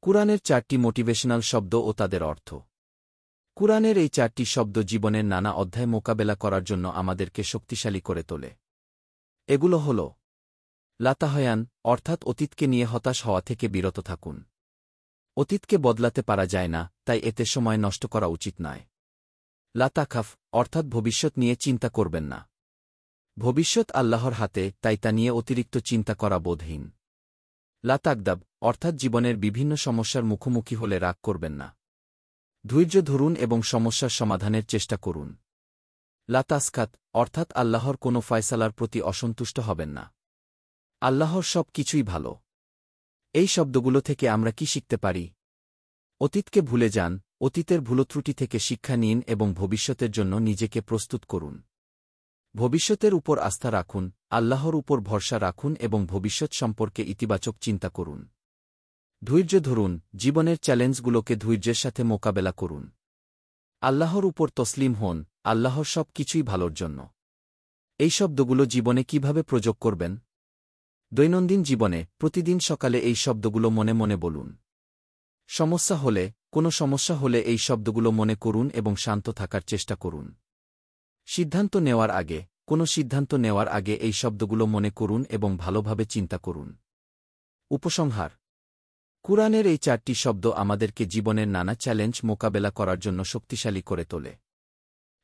কুরআনের 4টি মোটিভেশনাল শব্দ ও তাদের অর্থ। কুরআনের এই 4টি শব্দ জীবনের নানা অধ্যায় মোকাবেলা করার জন্য আমাদেরকে শক্তিশালী করে তোলে। এগুলো হল লাতাহয়ান, অর্থাৎ অতীতকে নিয়ে হতাশ হওয়া থেকে বিরত থাকুন। অতীতকে বদলাতে পারা যায় না, তাই এতে সময় নষ্ট করা উচিত নয়। লাতাখাফ, অর্থাৎ ভবিষ্যৎ নিয়ে চিন্তা করবেন না। ভবিষ্যৎ আল্লাহর হাতে, তাই তা নিয়ে অতিরিক্ত চিন্তা করা বোধহীন। লাতাকদাব, অর্থাৎ জীবনের বিভিন্ন সমস্যার মুখোমুখি হলে রাগ করবেন না। ধৈর্য ধরুন এবং সমস্যার সমাধানের চেষ্টা করুন। লাতাসখাত, অর্থাৎ আল্লাহর কোনো ফয়সালার প্রতি অসন্তুষ্ট হবেন না। আল্লাহর সব কিছুই ভালো। এই শব্দগুলো থেকে আমরা কি শিখতে পারি? অতীতকে ভুলে যান, অতীতের ভুলত্রুটি থেকে শিক্ষা নিন এবং ভবিষ্যতের জন্য নিজেকে প্রস্তুত করুন। ভবিষ্যতের উপর আস্থা রাখুন, আল্লাহর উপর ভরসা রাখুন এবং ভবিষ্যৎ সম্পর্কে ইতিবাচক চিন্তা করুন। ধৈর্য ধরুন, জীবনের চ্যালেঞ্জগুলোকে ধৈর্যের সাথে মোকাবেলা করুন। আল্লাহর উপর তসলিম হন, আল্লাহর সব কিছুই ভালোর জন্য। এই শব্দগুলো জীবনে কিভাবে প্রয়োগ করবেন? দৈনন্দিন জীবনে প্রতিদিন সকালে এই শব্দগুলো মনে মনে বলুন। কোনো সমস্যা হলে এই শব্দগুলো মনে করুন এবং শান্ত থাকার চেষ্টা করুন। কোনো সিদ্ধান্ত নেওয়ার আগে এই শব্দগুলো মনে করুন এবং ভালোভাবে চিন্তা করুন। উপসংহার: কুরআনের এই 4টি শব্দ আমাদেরকে জীবনের নানা চ্যালেঞ্জ মোকাবেলা করার জন্য শক্তিশালী করে তোলে।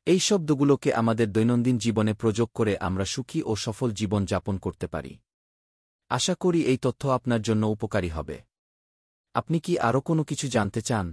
এই শব্দগুলোকে আমাদের দৈনন্দিন জীবনে প্রয়োগ করে আমরা সুখী ও সফল জীবন যাপন করতে পারি। আশা করি এই তথ্য আপনার জন্য উপকারী হবে। আপনি কি আরও কোনো কিছু জানতে চান?